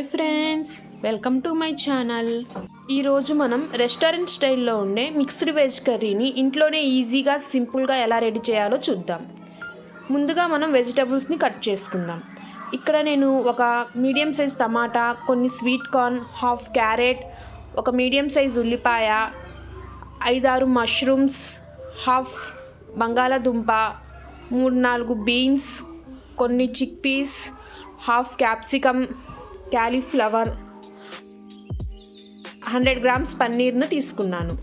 Hi friends, welcome to my channel. ఈరోజు మనం restaurant స్టైల్లో ఉండే మిక్స్డ్ వెజ్ కర్రీని ఇంట్లోనే ఈజీగా సింపుల్గా ఎలా రెడీ చేయాలో చూద్దాం. ముందుగా మనం వెజిటబుల్స్ని కట్ చేసుకుందాం. ఇక్కడ నేను ఒక మీడియం సైజ్ టమాటా, కొన్ని స్వీట్ కార్న్, హాఫ్ క్యారెట్, ఒక మీడియం సైజ్ ఉల్లిపాయ, 5-6 మష్రూమ్స్, హాఫ్ బంగాళాదుంప, 3-4 బీన్స్, కొన్ని chick peas, half capsicum, cauliflower, 100 grams పన్నీర్ను తీసుకున్నాను.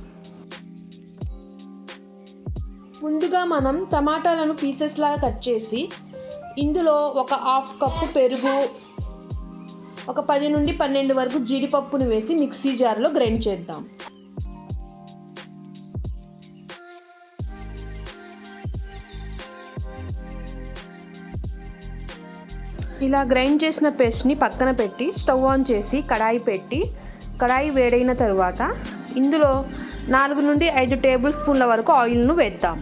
ముందుగా మనం టమాటాలను పీసెస్ లాగా కట్ చేసి ఇందులో ఒక హాఫ్ కప్పు పెరుగు, ఒక 10 నుండి 12 వరకు జీడిపప్పును వేసి మిక్సీ జార్లో గ్రైండ్ చేద్దాం. ఇలా గ్రైండ్ చేసిన పేస్ట్ని పక్కన పెట్టి స్టవ్ ఆన్ చేసి కడాయి వేడైన తరువాత ఇందులో 4 నుండి 5 టేబుల్ స్పూన్ల వరకు ఆయిల్ను వేద్దాం.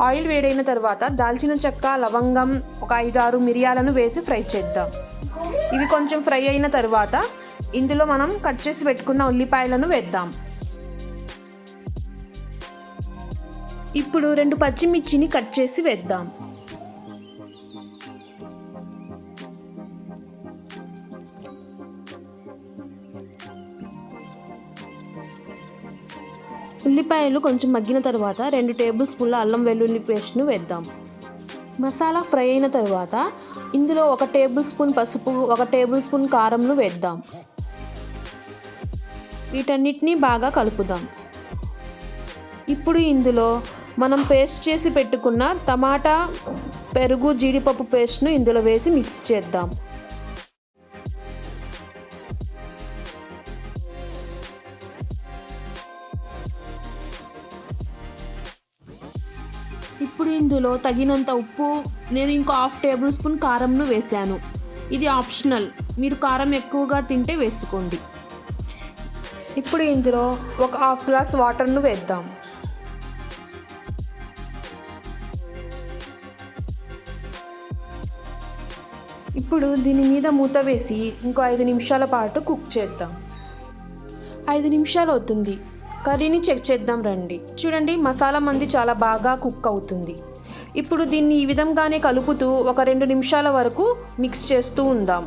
ఆయిల్ వేడైన తర్వాత దాల్చిన చెక్క, లవంగం, ఒక 5-6 మిరియాలను వేసి ఫ్రై చేద్దాం. ఇవి కొంచెం ఫ్రై అయిన తర్వాత ఇందులో మనం కట్ చేసి పెట్టుకున్న ఉల్లిపాయలను వేద్దాం. ఇప్పుడు 2 పచ్చిమిర్చిని కట్ చేసి వేద్దాం. ఉల్లిపాయలు కొంచెం మగ్గిన తర్వాత 2 టేబుల్ స్పూన్ల అల్లం వెల్లుల్లి పేస్ట్ను వేద్దాం. మసాలా ఫ్రై అయిన తర్వాత ఇందులో 1 టేబుల్ స్పూన్ పసుపు, 1 టేబుల్ స్పూన్ కారంను వేద్దాం. వీటన్నిటినీ బాగా కలుపుదాం. ఇప్పుడు ఇందులో మనం పేస్ట్ చేసి పెట్టుకున్న టమాటా, పెరుగు, జీడిపప్పు పేస్ట్ను ఇందులో వేసి మిక్స్ చేద్దాం. ఇప్పుడు ఇందులో తగినంత ఉప్పు, నేను ఇంకో 1/2 టేబుల్ స్పూన్ కారంను వేసాను. ఇది ఆప్షనల్, మీరు కారం ఎక్కువగా తింటే వేసుకోండి. ఇప్పుడు ఇందులో ఒక 1/2 గ్లాస్ వాటర్ను వేద్దాం. ఇప్పుడు దీని మీద మూత వేసి ఇంకో 5 నిమిషాల పాటు కుక్ చేద్దాం. 5 నిమిషాలు అవుతుంది. కర్రీని చెక్ చేద్దాం రండి. చూడండి, మసాలా మంది చాలా బాగా కుక్ అవుతుంది. ఇప్పుడు దీన్ని ఈ విధంగానే కలుపుతూ ఒక 2 నిమిషాల వరకు మిక్స్ చేస్తూ ఉందాం.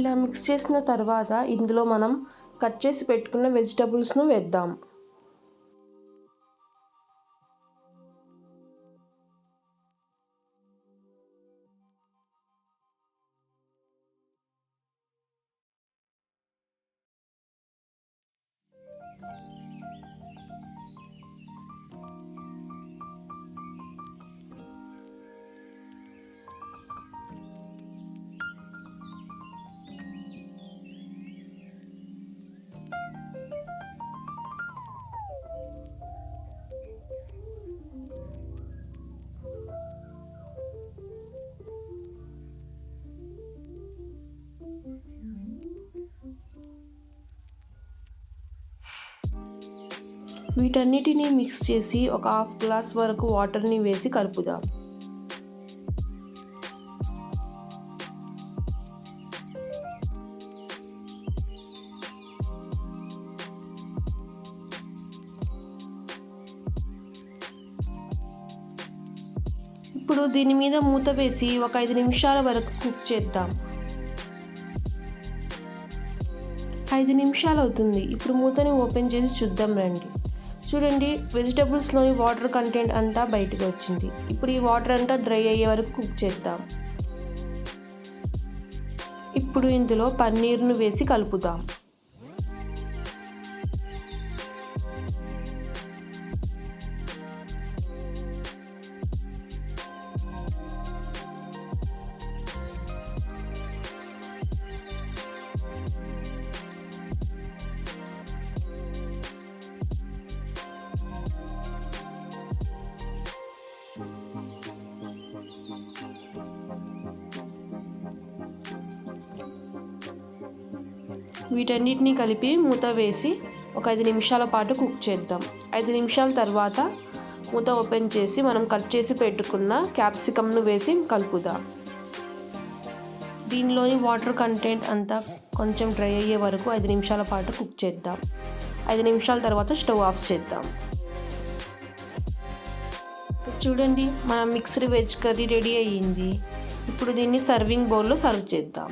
ఇలా మిక్స్ చేసిన తర్వాత ఇందులో మనం కట్ చేసి పెట్టుకున్న వెజిటబుల్స్ను వేద్దాం. వీటన్నిటిని మిక్స్ చేసి ఒక 1/2 గ్లాస్ వరకు వాటర్ని వేసి కలుపుదాం. ఇప్పుడు దీని మీద మూత వేసి ఒక 5 నిమిషాల వరకు కుక్ చేద్దాం. 5 నిమిషాలు అవుతుంది. ఇప్పుడు మూతని ఓపెన్ చేసి చూద్దాం రండి. చూడండి, వెజిటబుల్స్లోని వాటర్ కంటెంట్ అంతా బయటకు వచ్చింది. ఇప్పుడు ఈ వాటర్ అంతా డ్రై అయ్యే వరకు కుక్ చేద్దాం. ఇప్పుడు ఇందులో పన్నీర్ను వేసి కలుపుదాం. వీటన్నిటిని కలిపి మూత వేసి ఒక 5 నిమిషాల పాటు కుక్ చేద్దాం. 5 నిమిషాల తర్వాత మూత ఓపెన్ చేసి మనం కట్ చేసి పెట్టుకున్న క్యాప్సికమ్ను వేసి కలుపుదాం. దీనిలోని వాటర్ కంటెంట్ అంతా కొంచెం డ్రై అయ్యే వరకు 5 నిమిషాల పాటు కుక్ చేద్దాం. 5 నిమిషాల తర్వాత స్టవ్ ఆఫ్ చేద్దాం. చూడండి, మన మిక్స్డ్ వెజ్ కర్రీ రెడీ అయ్యింది. ఇప్పుడు దీన్ని సర్వింగ్ బౌల్లో సర్వ్ చేద్దాం.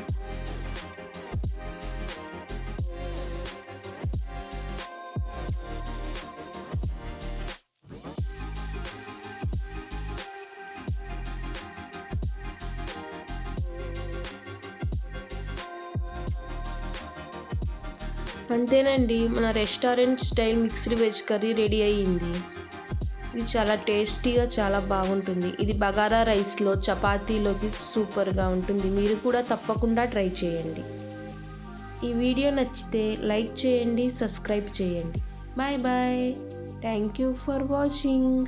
అంతేనండి, మన restaurant style mixed veg curry ready అయ్యింది. ఇది చాలా టేస్టీగా చాలా బాగుంటుంది. ఇది బగారా రైస్లో చపాతీలోకి సూపర్గా ఉంటుంది. మీరు కూడా తప్పకుండా ట్రై చేయండి. ఈ వీడియో నచ్చితే లైక్ చేయండి, సబ్స్క్రైబ్ చేయండి. Bye bye. Thank you for watching.